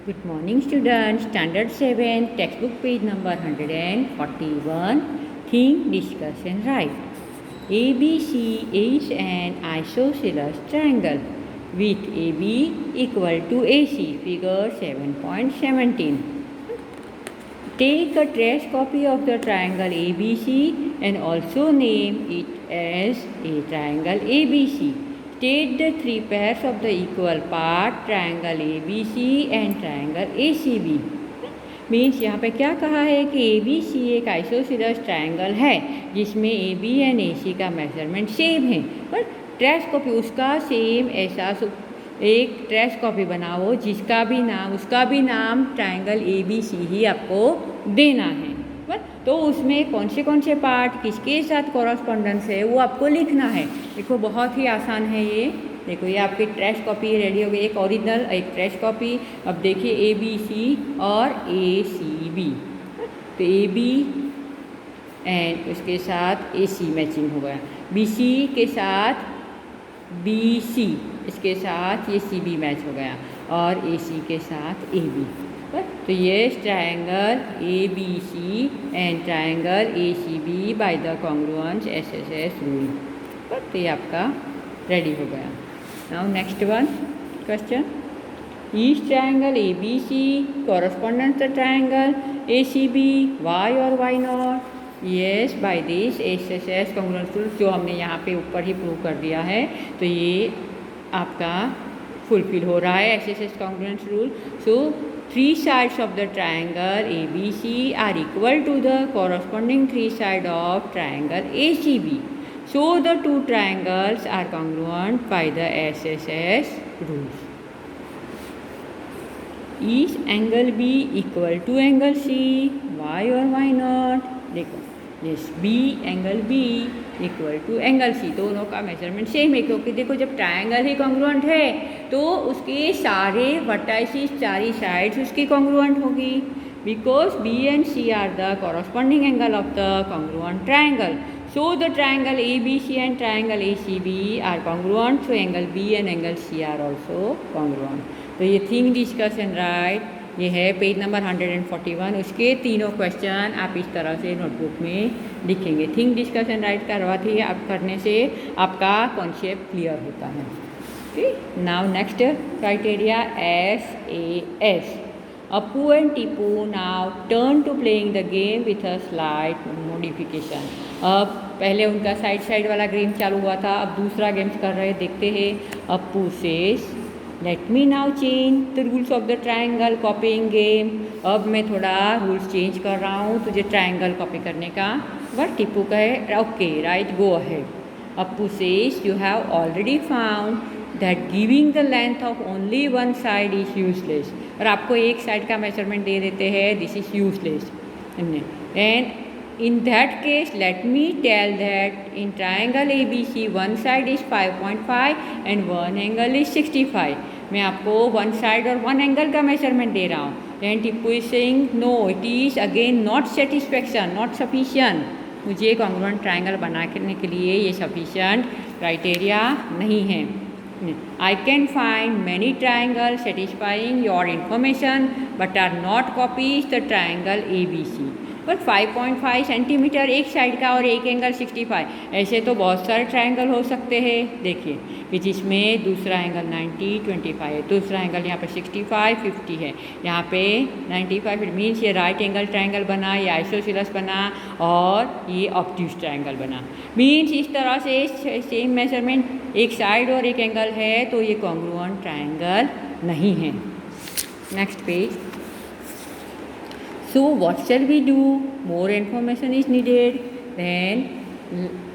Good morning students, Standard 7, textbook page number 141, Think, Discuss and Write. ABC is an isosceles triangle with AB equal to AC, figure 7.17. Take a trace copy of the triangle ABC and also name it as a triangle ABC. State the three pairs of the equal part triangle ABC and triangle ACB. Means यहाँ पे क्या कहा है कि ABC एक isosceles triangle है जिसमें AB and AC का मेजरमेंट सेम है, पर ट्रेस कॉपी उसका सेम ऐसा एक ट्रेस कॉपी बनाओ जिसका भी नाम उसका भी नाम ट्रायंगल ABC ही आपको देना है। तो उसमें कौन से पार्ट किसके साथ कॉरस्पॉन्डेंस है वो आपको लिखना है। देखो बहुत ही आसान है ये। देखो ये आपकी ट्रेस कॉपी रेडी हो गई, एक ओरिजिनल एक ट्रेस कॉपी। अब देखिए ABC और ACB, तो AB एंड उसके साथ AC मैचिंग हो गया, BC के साथ BC, इसके साथ ये CB मैच हो गया और AC के साथ AB। तो ये triangle ABC and triangle ACB by the congruence SSS rule. तो ये आपका रेडी हो गया। Now next one question, each triangle ABC correspondence the triangle ACB, why और why not? Yes, by this SSS congruence rule जो हमने यहाँ पे ऊपर ही प्रूव कर दिया है, तो ये आपका फुलफिल हो रहा है SSS congruence rule. So three sides of the triangle ABC are equal to the corresponding three sides of triangle ACB. So the two triangles are congruent by the SSS rules. Is angle B equal to angle C? Why or why not? देखो, yes, B angle B equal to angle C, दोनों का measurement same है, क्योंकि देखो जब triangle ही congruent है तो उसके सारे वर्टाइसिस सारी साइड्स उसकी कॉन्ग्रुएंट होगी, because B and C are the corresponding angle of the congruent triangle. So the triangle ABC and triangle ACB are congruent, so angle B and angle C are also congruent. तो ये think, discuss and right ये है page number 141। उसके तीनों question आप इस तरह से नोटबुक में लिखेंगे। थिंक, डिस्कस एंड राइट करवाती है, आप करने से आपका कॉन्सेप्ट क्लियर होता है। ठीक, now next criteria SAS। Appu and Tipu now turn to playing the game with a slight modification। अब पहले उनका साइड वाला गेम चालू हुआ था, अब दूसरा गेम्स कर रहे, देखते हैं। Appu says let me now change the rules of the triangle copying game. अब मैं थोड़ा रूल्स चेंज कर रहा हूँ तुझे ट्रायंगल कॉपी करने का। बट टिप्पू कहे okay right, go ahead. Appu says you have already found that giving the length of only one side is useless. और आपको एक साइड का मेजरमेंट दे देते हैं, this is useless. And in that case let me tell that in triangle ABC one side is 5.5 and one angle is 65। मैं आपको one side और one angle का मेजरमेंट दे रहा हूँ। And Tipu is saying no it is again not satisfaction, not sufficient. मुझे congruent triangle बनाने के लिए ये सफिशिएंट क्राइटेरिया नहीं है। I can find many triangles satisfying your information but are not copies the triangle ABC। But 5.5 centimetre एक side का और एक एंगल 65, ऐसे तो बहुत सारे ट्रायंगल हो सकते हैं। देखिए कि जिसमें दूसरा एंगल 90, 25 है, दूसरा एंगल यहाँ पे 65, 50 है, यहाँ पे 95। मीन्स ये राइट एंगल ट्रायंगल बना, ये आइसोसिलस बना और ये ऑब्ट्यूज ट्रायंगल बना। मीन्स इस तरह से सेम मेजरमेंट एक साइड और एक एंगल है तो ये कॉन्ग्रुएंट ट्रायंगल नहीं है। Next page. So what shall we do? More information is needed. Then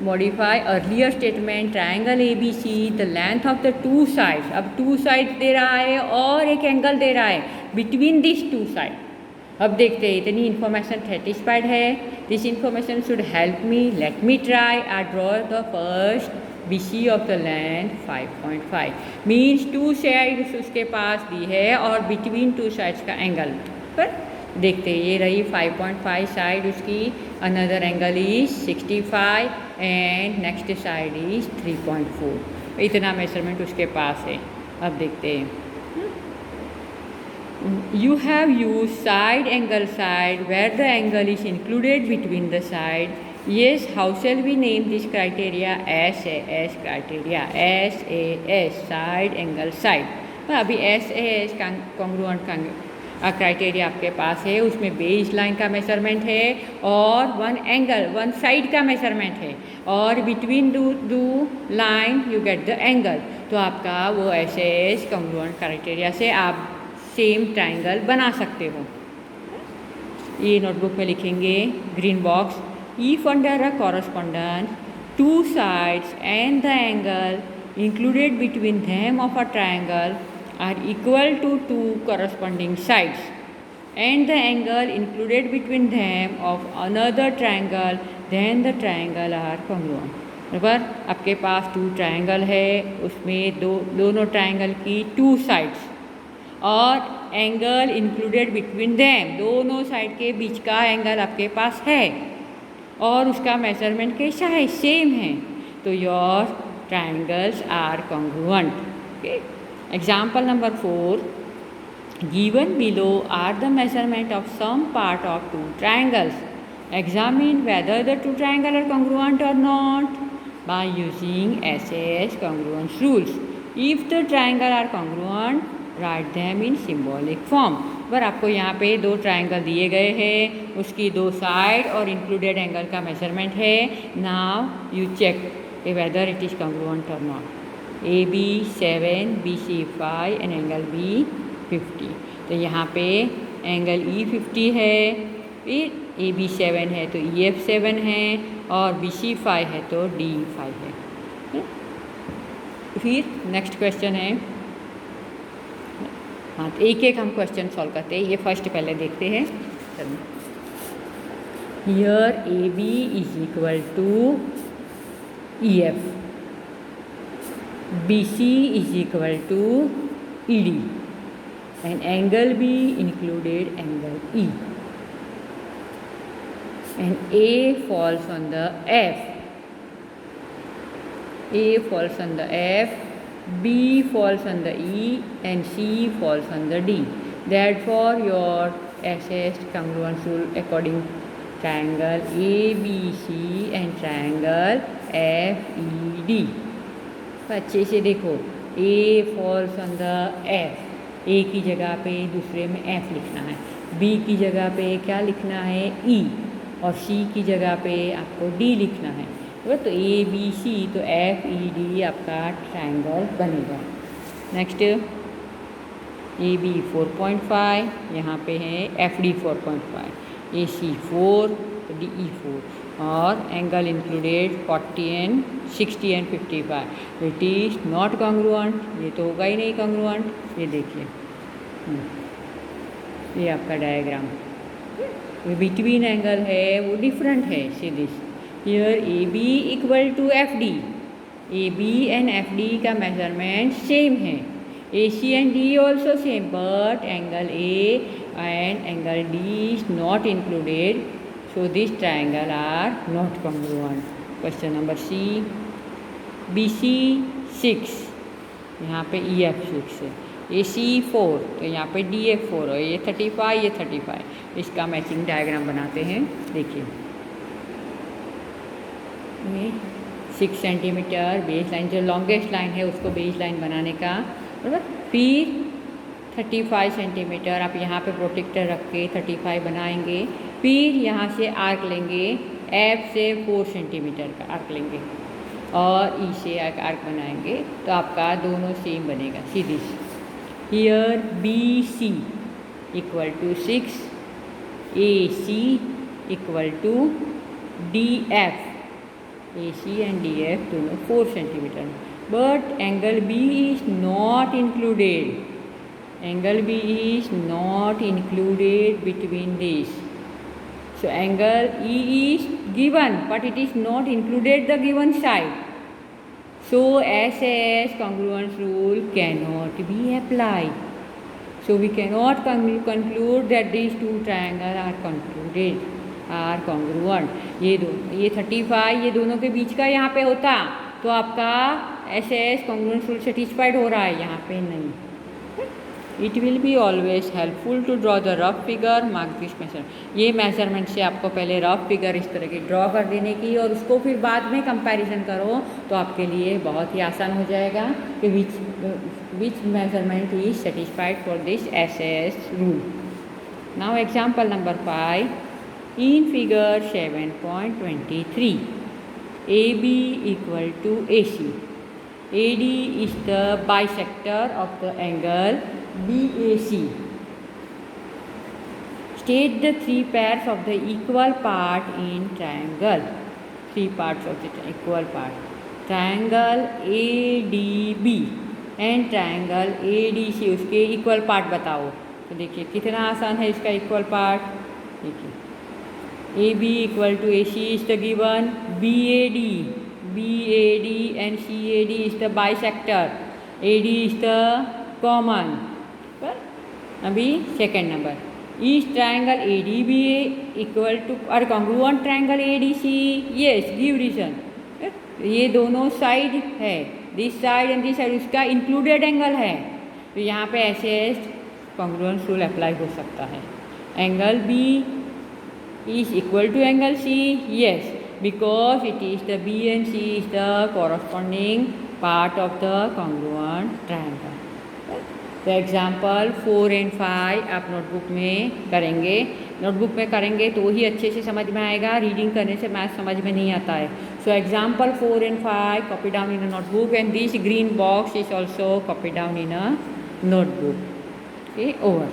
modify earlier statement triangle ABC the length of the two sides। अब two sides दे रहा है और एक एंगल दे रहा है between these two sides। अब देखते हैं इतनी इन्फॉर्मेशन सेटिस्फाइड है। This information should help me, let me try. I draw the first BC of the length 5.5 means two sides उसके पास दी है और बिटवीन टू साइड्स का एंगल पर देखते हैं। ये रही 5.5 साइड उसकी, another angle is 65 and next side is 3.4। इतना मेजरमेंट उसके पास है। अब देखते हैं You have used side angle side where the angle is included between the side. Yes, how shall we name this criteria? SAS criteria. SAS side angle side. अभी SAS congruent criteria आपके पास है, उसमें base line का measurement है और one side का measurement है और बिटवीन दो line you get the angle. तो आपका वो SAS कॉन्ग्रुएंट क्राइटेरिया से आप सेम ट्रायंगल बना सकते हो. ये नोटबुक में लिखेंगे green box. If under a correspondence two sides and the angle included between them of a triangle are equal to two corresponding sides and the angle included between them of another triangle, then the triangle are congruent. बराबर. आपके पास to triangle है, उसमें दोनों triangle की two sides और angle included between them, दोनों side के बीच का एंगल आपके पास है और उसका मेजरमेंट कैसा है? सेम है. तो your triangles are congruent. Okay. Example number 4. Given below are the measurement of some part of two triangles. Examine whether the two triangles are congruent or not by using SAS congruence rules. If the triangles are congruent, write them in symbolic form. पर आपको यहाँ पे दो triangle दिए गए हैं, उसकी दो साइड और इंक्लूडेड एंगल का मेजरमेंट है. Now you check whether it is congruent or not. AB 7, BC 5 and angle B 50. तो यहाँ पे एंगल E 50 है, फिर AB 7 है तो EF 7 है और BC 5 है तो D 5 है. फिर नेक्स्ट क्वेश्चन है. हाँ, तो एक एक हम क्वेश्चन सॉल्व करते हैं. ये फर्स्ट पहले देखते हैं. Here AB is equal to EF, BC is equal to ED and angle B included angle E and A falls on the F. A falls on the F, B falls on the E and C falls on the D. Therefore your SS congruence rule according triangle ABC and triangle FED. अच्छे से देखो. A falls on the F, A की जगह पे दूसरे में F लिखना है, B की जगह पे क्या लिखना है? E और C की जगह पे आपको D लिखना है. तो ABC तो FED आपका ट्रायंगल बनेगा. नेक्स्ट AB 4.5, यहाँ पे है FD 4.5, AC 4 तो DE 4 और angle included 40 and 60 and 55. It is not congruent. ये तो होगा ही नहीं कॉन्ग्रुएंट. ये देखिए, ये आपका डायग्राम. ये बिटवीन एंगल है वो डिफरेंट है. See this here AB equal to FD. AB and FD का मेजरमेंट सेम है. AC and D also same, but angle A and angle D is not included. So these triangles are not congruent. Question number C. BC 6, यहाँ पे EF 6 है. AC 4 तो यहाँ पे DF 4 है. ये 35, ये 35. इसका मैचिंग डायग्राम बनाते हैं. देखिए, ये 6 सेंटीमीटर बेस लाइन, जो लॉन्गेस्ट लाइन है उसको बेस लाइन बनाने का. बराबर. फिर 35 सेंटीमीटर आप यहाँ पे प्रोटेक्टर रख के 35 बनाएंगे. फिर यहाँ से आर्क लेंगे, F से 4 सेंटीमीटर का आर्क लेंगे और E से आर्क बनाएंगे. तो आपका दोनों सेम बनेगा. See this here BC equal to 6, AC equal to DF. AC and DF दोनों 4 centimetre. But angle B is not included. Angle B is not included between this. So angle E is given, but it is not included the given side. So SAS congruence rule cannot be applied. So we cannot conclude that these two triangles are concluded, are congruent. ये 35 ये दोनों के बीच का यहाँ पे होता तो आपका SAS congruence rule सेटिस्फाइड हो रहा है, यहाँ पे नहीं. It will be always helpful to draw the rough figure, mark this measurement. ये मेजरमेंट से आपको पहले रफ फिगर इस तरह की ड्रॉ कर देने की, और उसको फिर बाद में कंपैरिजन करो तो आपके लिए बहुत ही आसान हो जाएगा कि which measurement is satisfied for this SS rule. Now example number 5 in figure 7.23 AB equal to AC. AD is the bisector of the angle BAC. State the three pairs of the equal part in triangle. Three parts of the equal part. Triangle ADB and triangle ADC, उसके equal part बताओ। तो देखिए कितना आसान है इसका equal part। देखिए AB equal to AC is the given, BAD and CAD is the bisector, AD is the common। पर अभी सेकेंड नंबर, इस ट्रायंगल ADB इक्वल टू और congruent triangle ADC, yes give reason. ये दोनों side है, this side and this side, उसका included angle है, तो यहाँ पे ऐसे कॉन्ग्रुएंस रूल अप्लाई हो सकता है। Angle B is equal to angle C, yes, because it is the B and C is the corresponding part of the congruent triangle। तो एग्जाम्पल 4 and 5 आप नोटबुक में करेंगे, नोटबुक में करेंगे तो ही अच्छे से समझ में आएगा, रीडिंग करने से मैथ समझ में नहीं आता है। So example 4 and 5 copy down in a notebook and this green box is also copy down in a notebook. Okay, over.